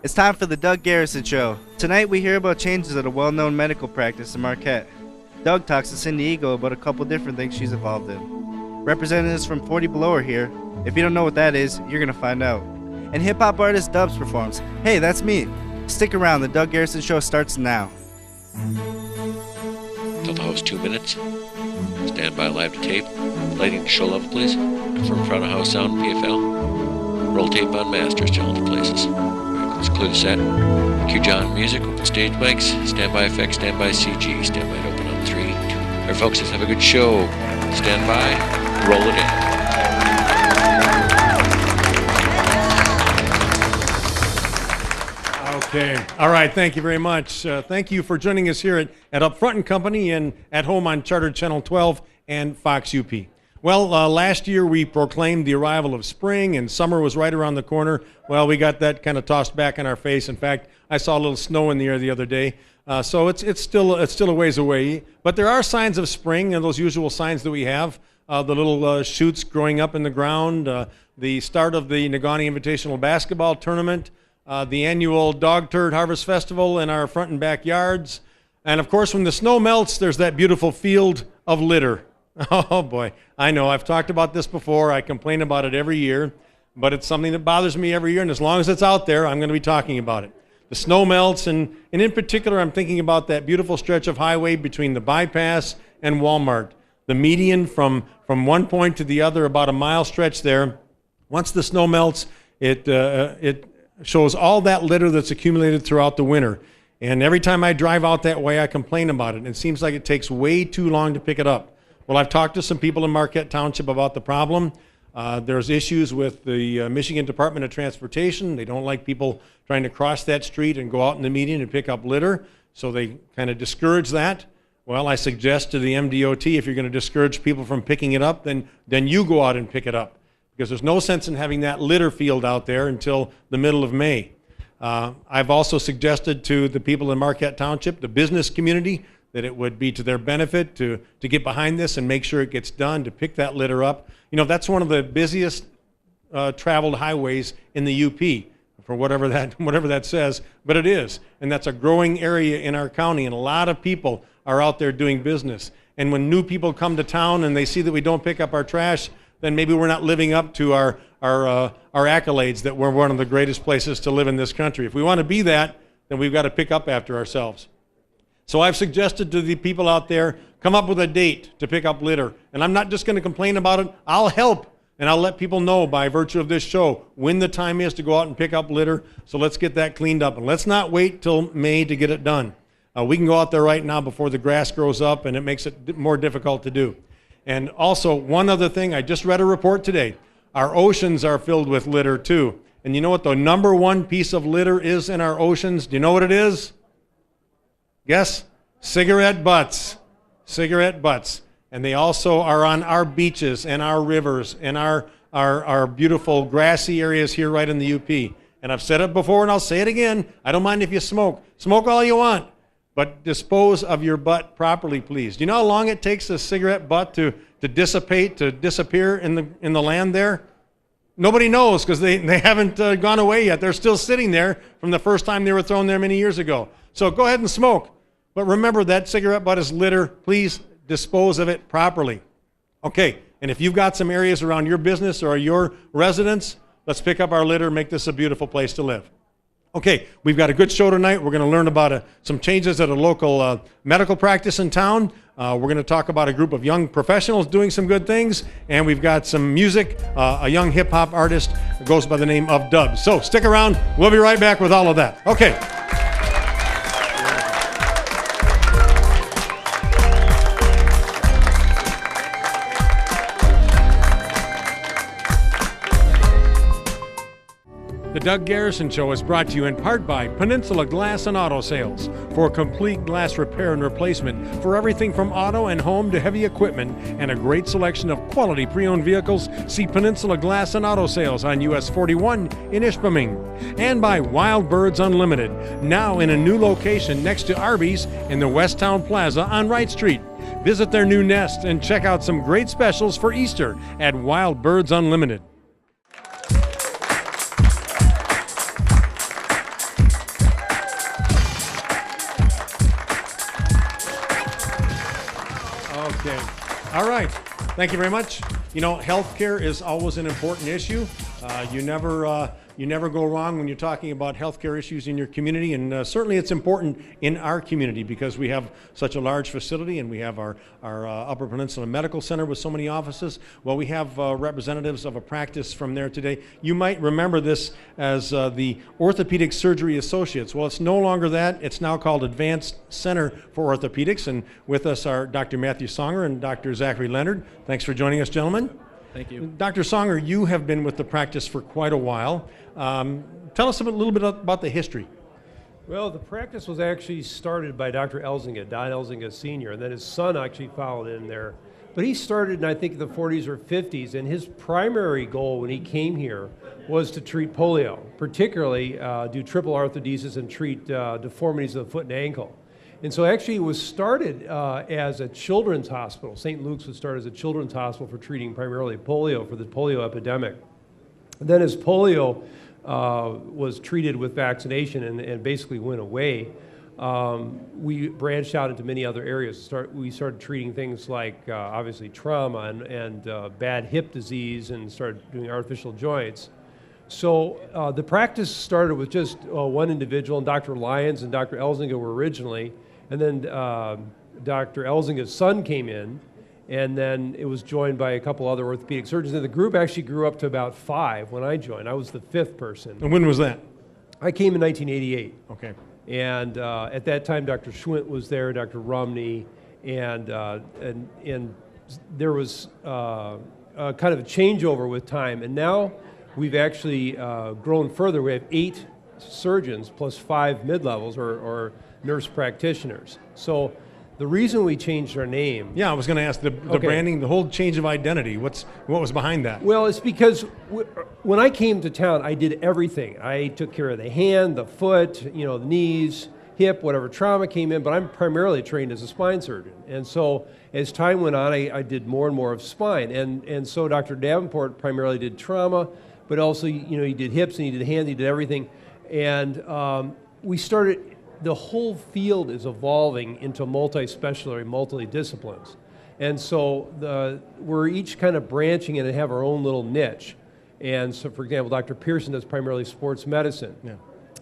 It's time for the Doug Garrison Show. Tonight we hear about changes at a well-known medical practice in Marquette. Doug talks to Cindy Eagle about a couple different things she's involved in. Representatives from 40 Below are here. If you don't know what that is, you're gonna find out. And hip-hop artist Dubs performs. Hey, that's me. Stick around, the Doug Garrison Show starts now. Tell the host 2 minutes. Stand by live to tape. Lighting to show level, please. Confirm front of house sound PFL. Roll tape on masters to all the places. Let's clear the set. Cue John music, open stage mics, standby effects, standby CG, standby to open on 3, 2. All right, folks, let's have a good show. Stand by, roll it in. Okay. All right. Thank you very much. Thank you for joining us here at Up Front and Company and at home on Chartered Channel 12 and Fox UP. Well, last year we proclaimed the arrival of spring and summer was right around the corner. Well, we got that kind of tossed back in our face. In fact, I saw a little snow in the air the other day. So it's still a ways away. But there are signs of spring and those usual signs that we have. The little shoots growing up in the ground, the start of the Negaunee Invitational Basketball Tournament, the annual Dog Turd Harvest Festival in our front and backyards. And of course, when the snow melts, there's that beautiful field of litter. Oh boy, I know, I've talked about this before. I complain about it every year, but it's something that bothers me every year, and as long as it's out there, I'm going to be talking about it. The snow melts, and in particular, I'm thinking about that beautiful stretch of highway between the bypass and Walmart. The median from one point to the other, about a mile stretch there. Once the snow melts, it shows all that litter that's accumulated throughout the winter. And every time I drive out that way, I complain about it. It seems like it takes way too long to pick it up. Well, I've talked to some people in Marquette Township about the problem. There's issues with the Michigan Department of Transportation. They don't like people trying to cross that street and go out in the median and pick up litter, so they kind of discourage that. Well, I suggest to the MDOT, if you're going to discourage people from picking it up, then you go out and pick it up, because there's no sense in having that litter field out there until the middle of May. I've also suggested to the people in Marquette Township, the business community, that it would be to their benefit to get behind this and make sure it gets done, to pick that litter up. You know, that's one of the busiest traveled highways in the UP, for whatever that says, but it is. And that's a growing area in our county, and a lot of people are out there doing business. And when new people come to town and they see that we don't pick up our trash, then maybe we're not living up to our accolades that we're one of the greatest places to live in this country. If we want to be that, then we've got to pick up after ourselves. So I've suggested to the people out there, come up with a date to pick up litter. And I'm not just going to complain about it. I'll help, and I'll let people know by virtue of this show when the time is to go out and pick up litter. So let's get that cleaned up. And let's not wait till May to get it done. We can go out there right now before the grass grows up, and it makes it more difficult to do. And also, one other thing, I just read a report today. Our oceans are filled with litter too. And you know what the number one piece of litter is in our oceans? Do you know what it is? Yes? Cigarette butts. Cigarette butts. And they also are on our beaches and our rivers and our beautiful grassy areas here right in the UP. And I've said it before and I'll say it again. I don't mind if you smoke. Smoke all you want. But dispose of your butt properly, please. Do you know how long it takes a cigarette butt to dissipate, to disappear in the land there? Nobody knows, because they haven't gone away yet. They're still sitting there from the first time they were thrown there many years ago. So go ahead and smoke. But remember, that cigarette butt is litter. Please dispose of it properly. Okay, and if you've got some areas around your business or your residence, let's pick up our litter, make this a beautiful place to live. Okay, we've got a good show tonight. We're going to learn about some changes at a local medical practice in town. We're going to talk about a group of young professionals doing some good things. And we've got some music, a young hip-hop artist that goes by the name of Dubs. So stick around. We'll be right back with all of that. Okay. The Doug Garrison Show is brought to you in part by Peninsula Glass and Auto Sales. For complete glass repair and replacement for everything from auto and home to heavy equipment and a great selection of quality pre-owned vehicles, see Peninsula Glass and Auto Sales on US 41 in Ishpeming. And by Wild Birds Unlimited, now in a new location next to Arby's in the Westtown Plaza on Wright Street. Visit their new nest and check out some great specials for Easter at Wild Birds Unlimited. Okay. All right. Thank you very much. You know, healthcare is always an important issue. You never go wrong when you're talking about healthcare issues in your community, and certainly it's important in our community because we have such a large facility, and we have our Upper Peninsula Medical Center with so many offices. Well, we have representatives of a practice from there today. You might remember this as the Orthopedic Surgery Associates. Well, it's no longer that. It's now called Advanced Center for Orthopedics, and with us are Dr. Matthew Songer and Dr. Zachary Leonard. Thanks for joining us, gentlemen. Thank you. Dr. Songer, you have been with the practice for quite a while. Tell us a little bit about the history. Well, the practice was actually started by Dr. Elzinga, Don Elzinga Sr., and then his son actually followed in there. But he started in, I think, the 40s or 50s, and his primary goal when he came here was to treat polio, particularly do triple arthrodesis and treat deformities of the foot and ankle. And so actually it was started as a children's hospital. St. Luke's was started as a children's hospital for treating primarily polio, for the polio epidemic. And then as polio was treated with vaccination and basically went away, we branched out into many other areas. We started treating things like obviously trauma and bad hip disease, and started doing artificial joints. So the practice started with just one individual, and Dr. Lyons and Dr. Elzinga were originally, and then Dr. Elzinga's son came in, and then it was joined by a couple other orthopedic surgeons. And the group actually grew up to about 5 when I joined. I was the 5th person. And when was that? I came in 1988. Okay. And at that time, Dr. Schwint was there, Dr. Rumney, and there was kind of a changeover with time. And now we've actually grown further. We have 8 surgeons plus 5 mid-levels or nurse practitioners. So the reason we changed our name... Yeah, I was going to ask the branding, the whole change of identity. What was behind that? Well, it's because when I came to town, I did everything. I took care of the hand, the foot, the knees, hip, whatever trauma came in, but I'm primarily trained as a spine surgeon. And so as time went on, I did more and more of spine. And so Dr. Davenport primarily did trauma, but also, he did hips and he did hands, he did everything. And we started... The whole field is evolving into multi-specialty, multi-disciplines. And so we're each kind of branching and have our own little niche. And so, for example, Dr. Pearson does primarily sports medicine. Yeah.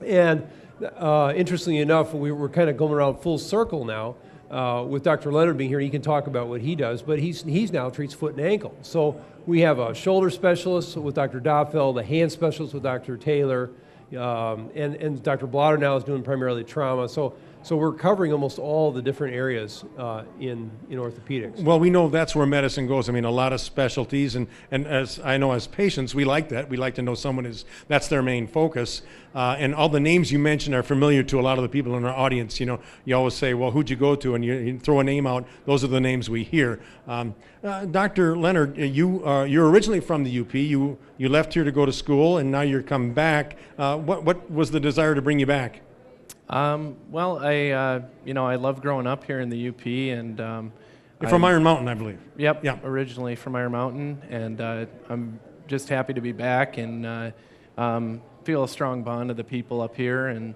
And interestingly enough, we're kind of going around full circle now with Dr. Leonard being here. He can talk about what he does, but he's now treats foot and ankle. So we have a shoulder specialist with Dr. Doffeld, a hand specialist with Dr. Taylor, and Dr. Blotter now is doing primarily trauma. So we're covering almost all the different areas in orthopedics. Well, we know that's where medicine goes. I mean, a lot of specialties, and as I know as patients, we like that. We like to know someone that's their main focus. And all the names you mentioned are familiar to a lot of the people in our audience. You always say, well, who'd you go to? And you throw a name out. Those are the names we hear. Dr. Leonard, you're originally from the UP. You left here to go to school, and now you're coming back. What was the desire to bring you back? Well, I love growing up here in the UP, and you're from Iron Mountain, I believe. Yep. Originally from Iron Mountain, and I'm just happy to be back and feel a strong bond of the people up here, and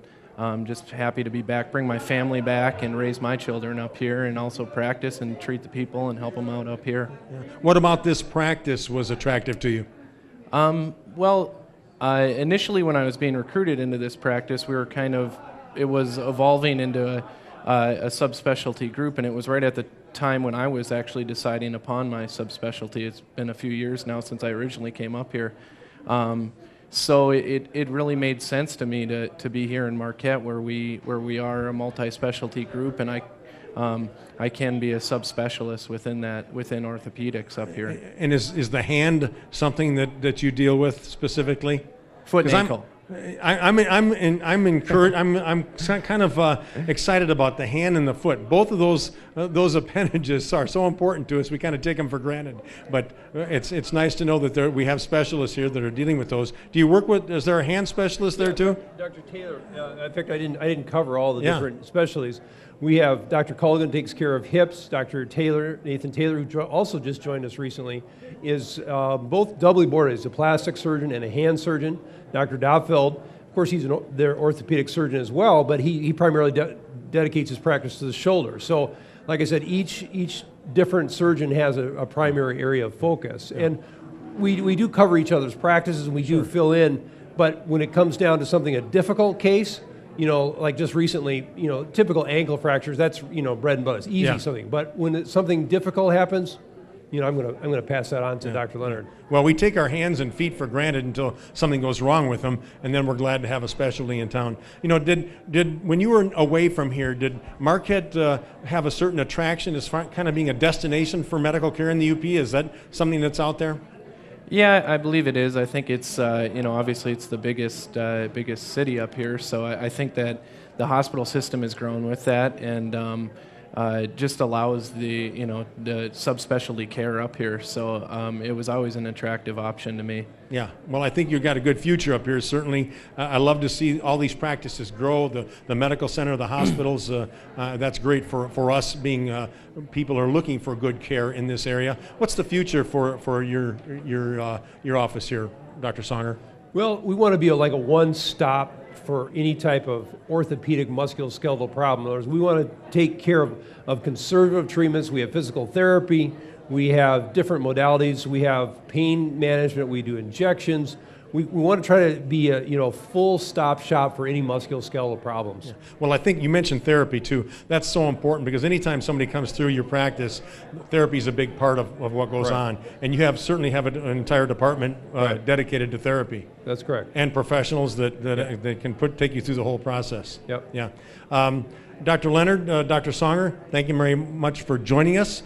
just happy to be back, bring my family back, and raise my children up here, and also practice and treat the people and help them out up here. Yeah. What about this practice was attractive to you? Initially when I was being recruited into this practice, it was evolving into a subspecialty group, and it was right at the time when I was actually deciding upon my subspecialty. It's been a few years now since I originally came up here. So it really made sense to me to be here in Marquette, where we are a multi-specialty group, and I can be a subspecialist within orthopedics up here. And is the hand something that you deal with specifically? Foot and ankle. I'm encouraged. I'm kind of excited about the hand and the foot. Both of those appendages are so important to us. We kind of take them for granted. But it's nice to know that we have specialists here that are dealing with those. Do you work with? Is there a hand specialist there too? Dr. Taylor. In fact, I didn't cover all the different specialties. We have Dr. Culligan takes care of hips. Dr. Taylor, Nathan Taylor, who also just joined us recently, is both doubly boarded. He's a plastic surgeon and a hand surgeon. Dr. Doffeld, of course, he's their orthopedic surgeon as well, but he primarily dedicates his practice to the shoulder. So, like I said, each different surgeon has a primary area of focus. Yeah. And we do cover each other's practices, and we do fill in, but when it comes down to something, a difficult case, like just recently, typical ankle fractures, that's, bread and butter, it's easy something. But when something difficult happens, I'm going to pass that on to Dr. Leonard. Well, we take our hands and feet for granted until something goes wrong with them, and then we're glad to have a specialty in town. Did when you were away from here, did Marquette have a certain attraction as far kind of being a destination for medical care in the UP? Is that something that's out there? Yeah, I believe it is. I think it's, obviously it's the biggest city up here, so I think that the hospital system has grown with that, and just allows the subspecialty care up here. So it was always an attractive option to me. Yeah, well, I think you've got a good future up here, certainly. I love to see all these practices grow, the medical center, the hospitals. That's great for us being people are looking for good care in this area. What's the future for your office here, Dr. Songer? Well, we want to be like a one-stop for any type of orthopedic musculoskeletal problem. In other words, we want to take care of conservative treatments. We have physical therapy. We have different modalities. We have pain management. We do injections. We want to try to be a full stop shop for any musculoskeletal problems. Yeah. Well, I think you mentioned therapy too. That's so important because anytime somebody comes through your practice, therapy is a big part of what goes on. And you certainly have an entire department dedicated to therapy. That's correct. And professionals that can take you through the whole process. Yep. Yeah. Dr. Leonard, Dr. Songer, thank you very much for joining us.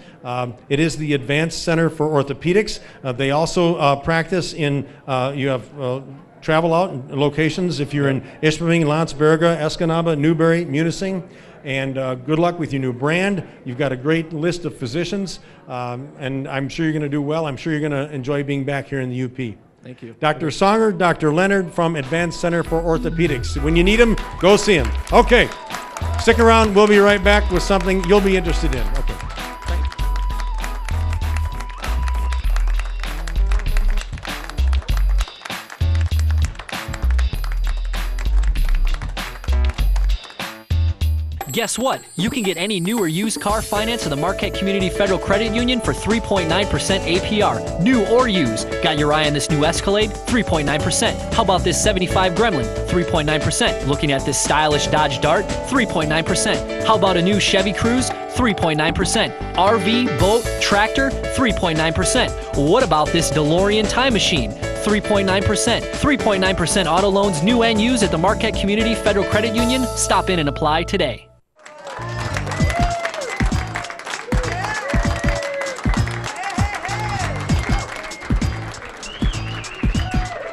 It is the Advanced Center for Orthopedics. They also practice in, you have travel out locations if you're in Ishpeming, Landsberga, Escanaba, Newberry, Munising. And good luck with your new brand. You've got a great list of physicians, and I'm sure you're going to do well. I'm sure you're going to enjoy being back here in the UP. Thank you. Dr. Songer, Dr. Leonard from Advanced Center for Orthopedics. When you need them, go see them. Okay. Stick around. We'll be right back with something you'll be interested in. Okay. Guess what? You can get any new or used car financed in the Marquette Community Federal Credit Union for 3.9% APR. New or used. Got your eye on this new Escalade? 3.9%. How about this 75 Gremlin? 3.9%. Looking at this stylish Dodge Dart? 3.9%. How about a new Chevy Cruze? 3.9%. RV, boat, tractor? 3.9%. What about this DeLorean time machine? 3.9%. 3.9% auto loans new and used at the Marquette Community Federal Credit Union. Stop in and apply today.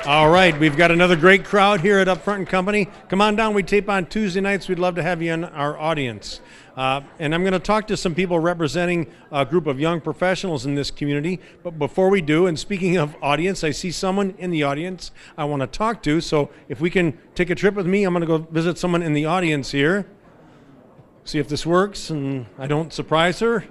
All right, we've got another great crowd here at Up Front and Company. Come on down. We tape on Tuesday nights. We'd love to have you in our audience. And I'm going to talk to some people representing a group of young professionals in this community. But before we do, and speaking of audience, I see someone in the audience I want to talk to. So if we can take a trip with me, I'm going to go visit someone in the audience here. See if this works and I don't surprise her.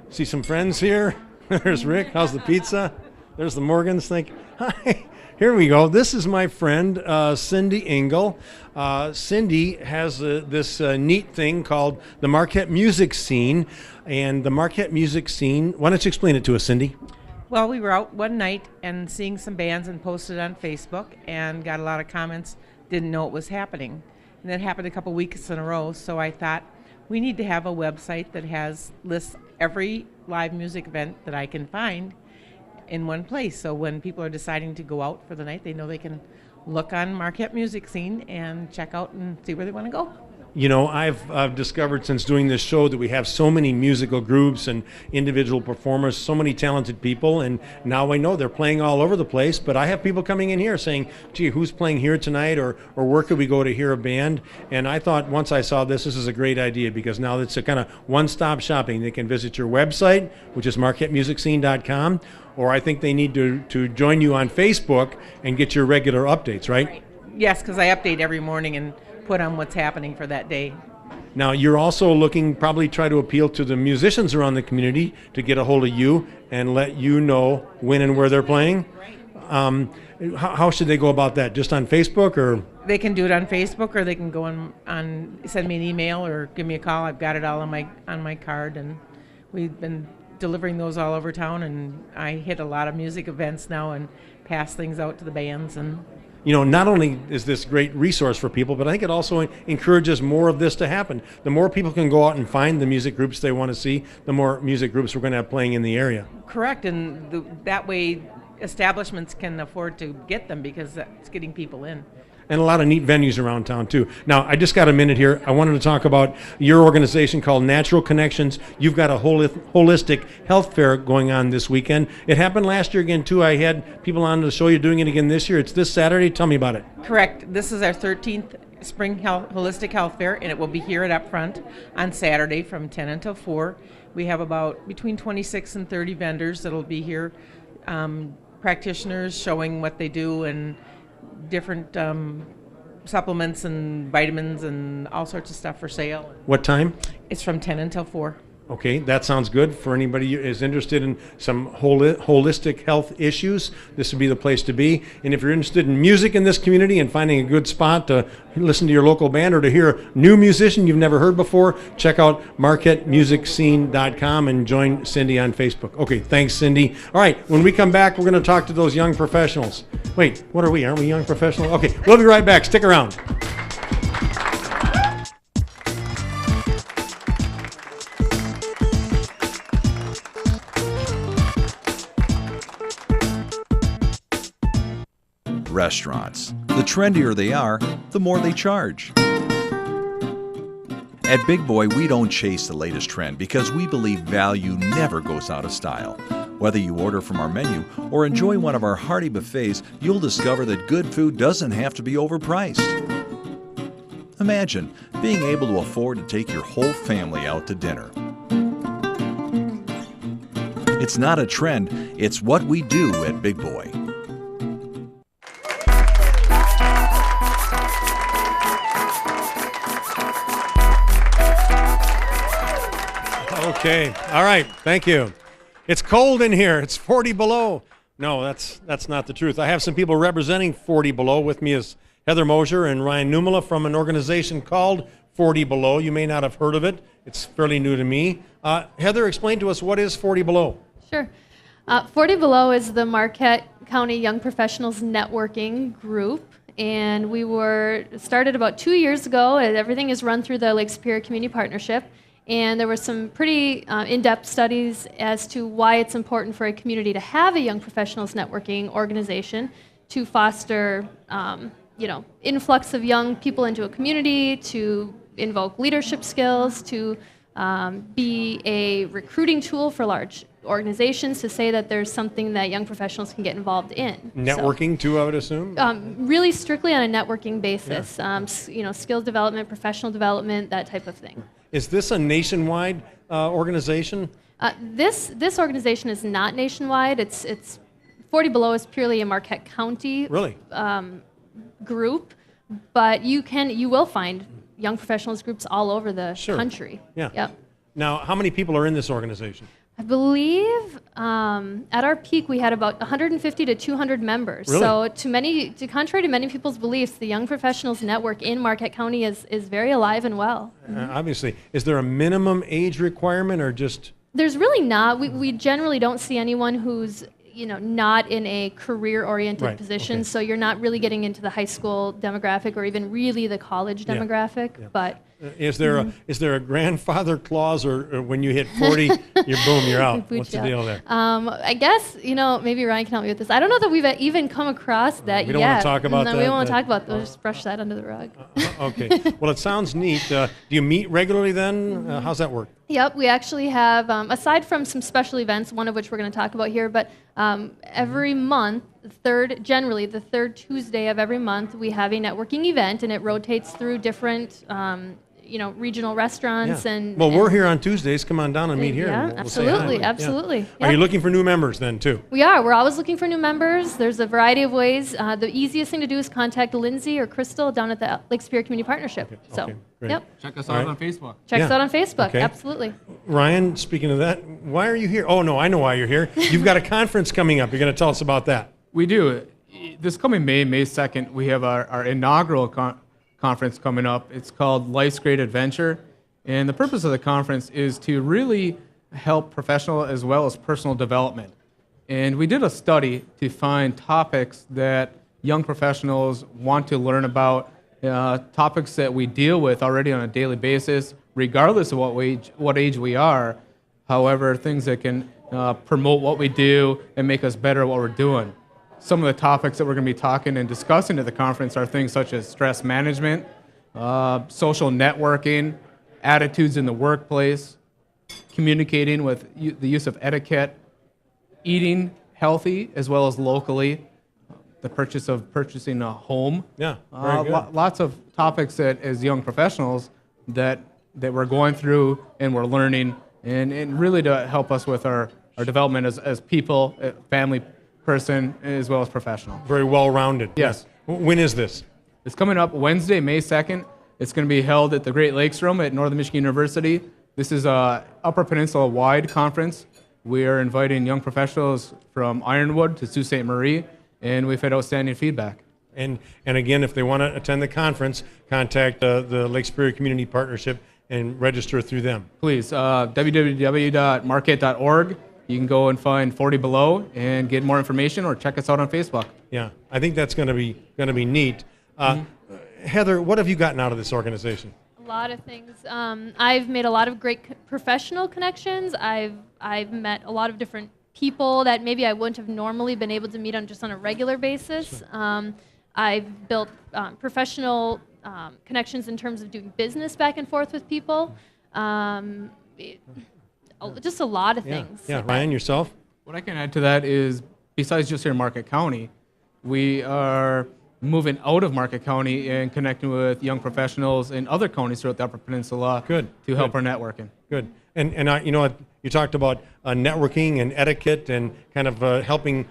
See some friends here. There's Rick. How's the pizza? There's the Morgans. Hi. Here we go. This is my friend, Cindy Engle. Cindy has this neat thing called the Marquette Music Scene. And the Marquette Music Scene, why don't you explain it to us, Cindy? Well, we were out one night and seeing some bands and posted on Facebook and got a lot of comments, didn't know it was happening. And that happened a couple weeks in a row, so I thought we need to have a website that lists every live music event that I can find in one place. So when people are deciding to go out for the night, they know they can look on Marquette Music Scene and check out and see where they want to go. You know, I've discovered since doing this show that we have so many musical groups and individual performers, so many talented people, and now I know they're playing all over the place, but I have people coming in here saying, gee, who's playing here tonight, or where could we go to hear a band? And I thought once I saw this is a great idea because now it's a kind of one-stop shopping. They can visit your website, which is marquettemusicscene.com, or I think they need to join you on Facebook and get your regular updates, right? Yes, because I update every morning and put on what's happening for that day. Now, you're also looking, probably try to appeal to the musicians around the community to get a hold of you and let you know when and where they're playing. How should they go about that? Just on Facebook, or? They can do it on Facebook, or they can go on send me an email or give me a call. I've got it all on my card, and we've been delivering those all over town, and I hit a lot of music events now and pass things out to the bands. And Not only is this great resource for people, but I think it also encourages more of this to happen. The more people can go out and find the music groups they want to see, the more music groups we're going to have playing in the area. Correct, and that way establishments can afford to get them because that's getting people in. And a lot of neat venues around town, too. Now, I just got a minute here. I wanted to talk about your organization called Natural Connections. You've got a holistic health fair going on this weekend. It happened last year again, too. I had people on the show. You're doing it again this year. It's this Saturday. Tell me about it. Correct. This is our 13th Spring Holistic Health Fair, and it will be here at Up Front on Saturday from 10 until 4. We have about between 26 and 30 vendors that will be here, practitioners showing what they do and different supplements and vitamins and all sorts of stuff for sale. What time? It's from 10 until 4. Okay, that sounds good. For anybody who is interested in some holistic health issues, this would be the place to be. And if you're interested in music in this community and finding a good spot to listen to your local band or to hear a new musician you've never heard before, check out MarquetteMusicScene.com and join Cindy on Facebook. Okay, thanks, Cindy. All right, when we come back, we're going to talk to those young professionals. Wait, what are we? Aren't we young professionals? Okay, we'll be right back. Stick around. Restaurants. The trendier they are, the more they charge. At Big Boy, we don't chase the latest trend because we believe value never goes out of style. Whether you order from our menu or enjoy one of our hearty buffets, you'll discover that good food doesn't have to be overpriced. Imagine being able to afford to take your whole family out to dinner. It's not a trend, it's what we do at Big Boy. Okay. All right. Thank you. It's cold in here. It's 40 below. No, that's not the truth. I have some people representing 40 below. With me is Heather Mosher and Ryan Nummela from an organization called 40 Below. You may not have heard of it. It's fairly new to me. Heather, explain to us, what is 40 Below? Sure. 40 Below is the Marquette County Young Professionals Networking Group. And we were started about 2 years ago. Everything is run through the Lake Superior Community Partnership. And there were some pretty in-depth studies as to why it's important for a community to have a young professionals networking organization to foster, influx of young people into a community, to invoke leadership skills, to be a recruiting tool for large organizations, to say that there's something that young professionals can get involved in. Networking too, I would assume? Really strictly on a networking basis. Yeah. Skills development, professional development, that type of thing. Is this a nationwide organization? This organization is not nationwide. It's 40 Below is purely a Marquette County group, but you will find young professionals groups all over the country. Yeah. Yep. Now, how many people are in this organization? I believe at our peak we had about 150 to 200 members. Really? So contrary to many people's beliefs, the Young Professionals Network in Marquette County is very alive and well. Obviously. Is there a minimum age requirement or just? There's really not. We generally don't see anyone who's not in a career-oriented position. Okay. So you're not really getting into the high school demographic or even really the college demographic. Yeah. But is there a grandfather clause, or when you hit 40, you're out? What's the deal there? I guess maybe Ryan can help me with this. I don't know that we've even come across that yet. We don't want to talk about that. We don't want to talk about that. We'll just brush that under the rug. Okay. Well, it sounds neat. Do you meet regularly then? How's that work? Yep, we actually have, aside from some special events, one of which we're going to talk about here, but every month, generally the third Tuesday of every month, we have a networking event, and it rotates through different regional restaurants. Yeah. Well, we're here on Tuesdays. Come on down and meet here. Yeah, and absolutely. Yeah. Are you looking for new members then, too? We are. We're always looking for new members. There's a variety of ways. The easiest thing to do is contact Lindsay or Crystal down at the Lake Superior Community Partnership. Okay. Great. Yep. Check us out on Facebook. Check us out on Facebook. Absolutely. Ryan, speaking of that, why are you here? Oh, no, I know why you're here. You've got a conference coming up. You're going to tell us about that. We do. This coming May 2nd, we have our inaugural conference coming up. It's called Life's Great Adventure. And the purpose of the conference is to really help professional as well as personal development. And we did a study to find topics that young professionals want to learn about, topics that we deal with already on a daily basis, regardless of what age we are. However, things that can promote what we do and make us better at what we're doing. Some of the topics that we're going to be talking and discussing at the conference are things such as stress management, social networking, attitudes in the workplace, communicating with the use of etiquette, eating healthy as well as locally, the purchasing a home. Yeah, very good. Lots of topics that as young professionals that we're going through and we're learning, and really to help us with our development as people, family person, as well as professional. Very well-rounded. Yes. When is this? It's coming up Wednesday, May 2nd. It's going to be held at the Great Lakes Room at Northern Michigan University. This is a Upper Peninsula-wide conference. We are inviting young professionals from Ironwood to Sault Ste. Marie, and we've had outstanding feedback. And again, if they want to attend the conference, contact the Lake Superior Community Partnership and register through them. Please, www.marquette.org. You can go and find 40 Below and get more information, or check us out on Facebook. Yeah, I think that's going to be neat. Heather, what have you gotten out of this organization? A lot of things. I've made a lot of great professional connections. I've met a lot of different people that maybe I wouldn't have normally been able to meet on just on a regular basis. Sure. I've built professional connections in terms of doing business back and forth with people. Just a lot of things. Yeah, Ryan, yourself? What I can add to that is, besides just here in Marquette County, we are moving out of Marquette County and connecting with young professionals in other counties throughout the Upper Peninsula to help our networking. Good. And you know what, you talked about networking and etiquette and kind of helping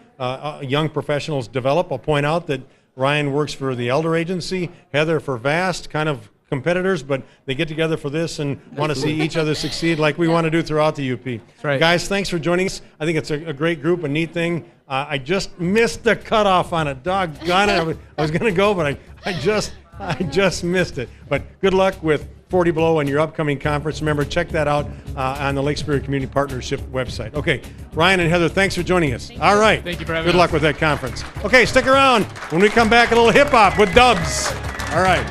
young professionals develop. I'll point out that Ryan works for the Elder Agency, Heather for VAST, kind of competitors, but they get together for this and want to see each other succeed like we want to do throughout the UP. That's right. Guys, thanks for joining us. I think it's a great group, a neat thing. I just missed the cutoff on it. Doggone it. I was going to go, but I just missed it. But good luck with 40 Below and your upcoming conference. Remember, check that out on the Lake Superior Community Partnership website. Okay, Ryan and Heather, thanks for joining us. All right. Thank you for having us. Good luck with that conference. Okay, stick around. When we come back, a little hip-hop with Dubs. All right.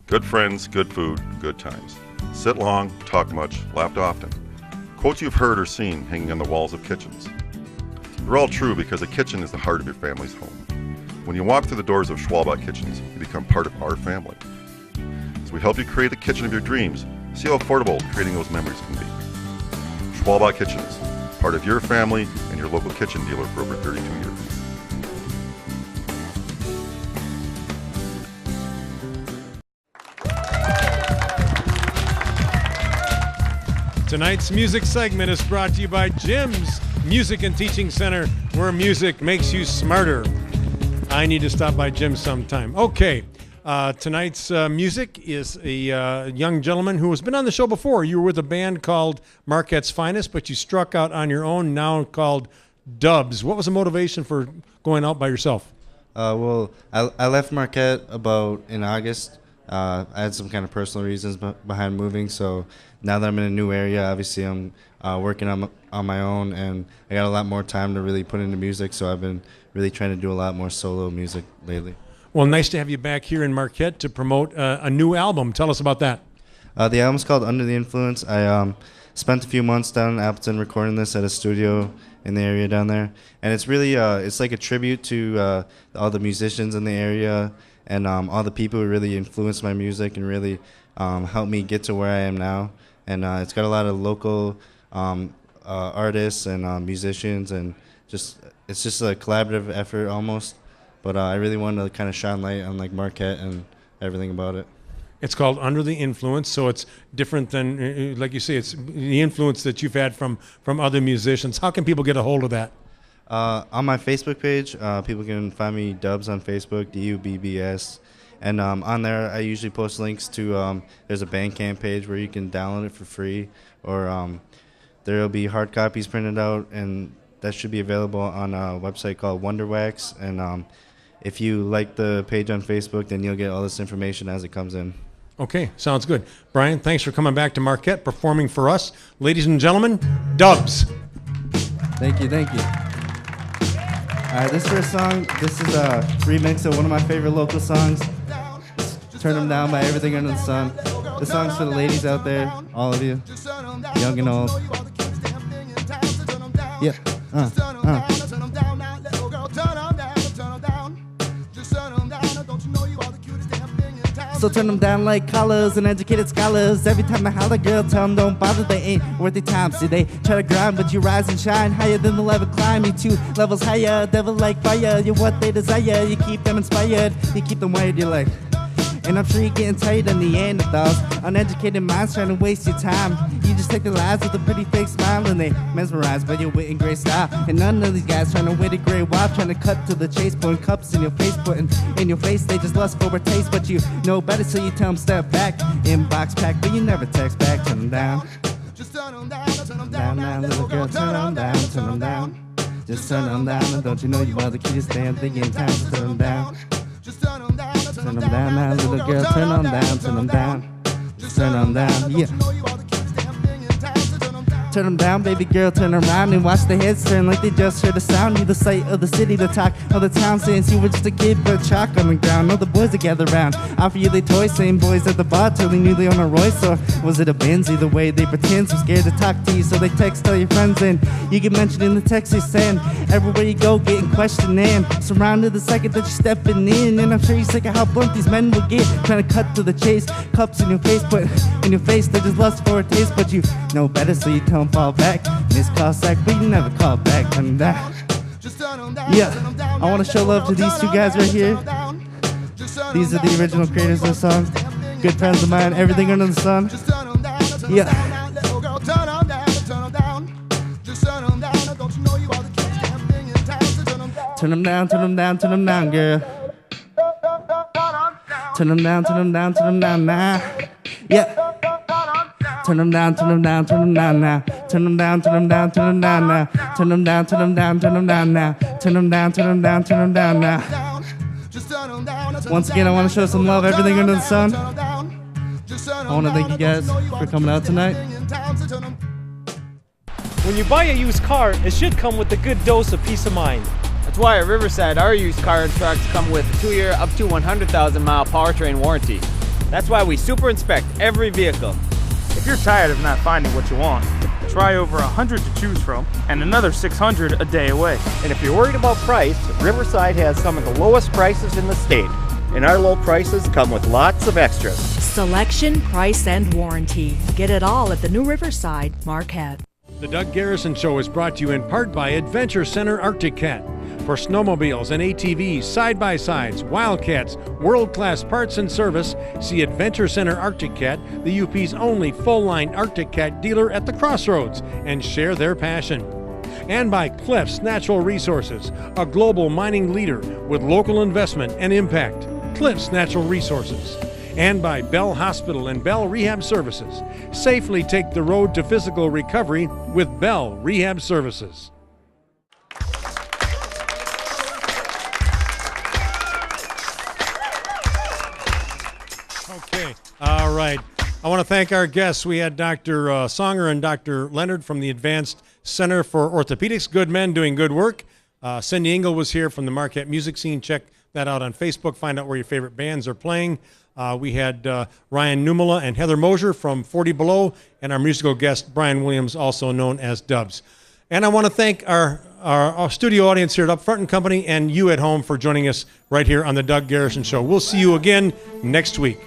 Good friends, good food, good times. Sit long, talk much, laughed often. Quotes you've heard or seen hanging on the walls of kitchens. They're all true because a kitchen is the heart of your family's home. When you walk through the doors of Schwalbach Kitchens, you become part of our family. So we help you create the kitchen of your dreams. See how affordable creating those memories can be. Schwalbach Kitchens, part of your family and your local kitchen dealer for over 32 years. Tonight's music segment is brought to you by Jim's Music and Teaching Center, where music makes you smarter. I need to stop by Jim's sometime. Okay, tonight's music is a young gentleman who has been on the show before. You were with a band called Marquette's Finest, but you struck out on your own, now called Dubs. What was the motivation for going out by yourself? Well, I left Marquette about in August. I had some kind of personal reasons behind moving, so now that I'm in a new area, obviously I'm working on my own, and I got a lot more time to really put into music, so I've been really trying to do a lot more solo music lately. Well, nice to have you back here in Marquette to promote a new album. Tell us about that. The album's called Under the Influence. I spent a few months down in Appleton recording this at a studio in the area down there, and it's really it's like a tribute to all the musicians in the area and all the people who really influenced my music and really helped me get to where I am now. And it's got a lot of local artists and musicians, and it's just a collaborative effort almost. But I really wanted to kind of shine light on like Marquette and everything about it. It's called Under the Influence, so it's different than, like you say, it's the influence that you've had from other musicians. How can people get a hold of that? On my Facebook page, people can find me Dubs on Facebook, DUBBS. And on there, I usually post links to, there's a Bandcamp page where you can download it for free, or There will be hard copies printed out, and that should be available on a website called Wonderwax. And if you like the page on Facebook, then you'll get all this information as it comes in. Okay, sounds good. Brian, thanks for coming back to Marquette, performing for us. Ladies and gentlemen, Dubs. Thank you, thank you. This first song, this is a remix of one of my favorite local songs, Turn 'Em Down by Everything Under the Sun. This song's for the ladies out there, all of you, young and old. Yeah, So turn them down like collars and educated scholars. Every time I holler, girl, tell them don't bother. They ain't worth their time. See, they try to grind, but you rise and shine higher than the level climb. You 2 levels higher, devil like fire. You're what they desire. You keep them inspired. You keep them wired. You're like, and I'm sure you're getting tired of Neanderthals. Uneducated minds trying to waste your time. You just take their lives with a pretty fake smile, and they mesmerize by your wit and great style. And none of these guys trying to win a great wild, trying to cut to the chase, putting cups in your face, putting in your face. They just lust for a taste, but you know better, so you tell them step back. Inbox pack, but you never text back. Turn them down. Just turn them down, now, little girl, turn them down, turn them down. Just turn them down, and don't you know you are the cutest damn thing in town? Just turn them down. Turn them down now, little girl, turn them down, turn them down. Just turn them down, yeah. Turn them down, baby girl, turn around and watch the heads turn like they just heard a sound. You the sight of the city, the talk of the town, since you were just a kid, but chalk on the ground. All the boys that gather round, offer you their toys, same boys at the bar till they knew they own a Royce, or was it a Benz? Either way, they pretend so scared to talk to you, so they text all your friends, and you get mentioned in the text they send. Everywhere you go, getting questioned and surrounded the second that you're stepping in. And I'm sure you're sick of how blunt these men will get, trying to cut to the chase, cups in your face, but in your face they just lust for a taste, but you know better, so you tell them fall back. Miss call sack, but you never call back. Turn them down. Yeah, I want to show love to these 2 guys right here. These are the original creators of the song. Good friends of mine, Everything Under the Sun. Yeah. Turn them down, turn them down, turn them down, girl. Turn them down, turn them down, turn them down now. Yeah. Turn them down, turn them down, turn them down now. Turn them down, turn them down, turn them down now. Turn them down, turn them down, turn them down now. Turn them down, turn them down, turn them down now. Once again, I want to show some love, Everything Under the Sun. I want to thank you guys for coming out tonight. When you buy a used car, it should come with a good dose of peace of mind. That's why at Riverside, our used car and trucks come with a 2-year, up to 100,000-mile powertrain warranty. That's why we super inspect every vehicle. If you're tired of not finding what you want, try over 100 to choose from and another 600 a day away. And if you're worried about price, Riverside has some of the lowest prices in the state. And our low prices come with lots of extras. Selection, price, and warranty. Get it all at the new Riverside, Marquette. The Doug Garrison Show is brought to you in part by Adventure Center Arctic Cat. For snowmobiles and ATVs, side-by-sides, Wildcats, world-class parts and service, see Adventure Center Arctic Cat, the UP's only full-line Arctic Cat dealer at the Crossroads, and share their passion. And by Cliffs Natural Resources, a global mining leader with local investment and impact. Cliffs Natural Resources. And by Bell Hospital and Bell Rehab Services. Safely take the road to physical recovery with Bell Rehab Services. Okay, all right. I want to thank our guests. We had Dr. Songer and Dr. Leonard from the Advanced Center for Orthopedics. Good men doing good work. Cindy Engle was here from the Marquette music scene. Check that out on Facebook. Find out where your favorite bands are playing. We had Ryan Nummela and Heather Mosher from 40 Below, and our musical guest, Brian Williams, also known as Dubs. And I want to thank our studio audience here at Up Front and Company and you at home for joining us right here on the Doug Garrison Show. We'll see you again next week.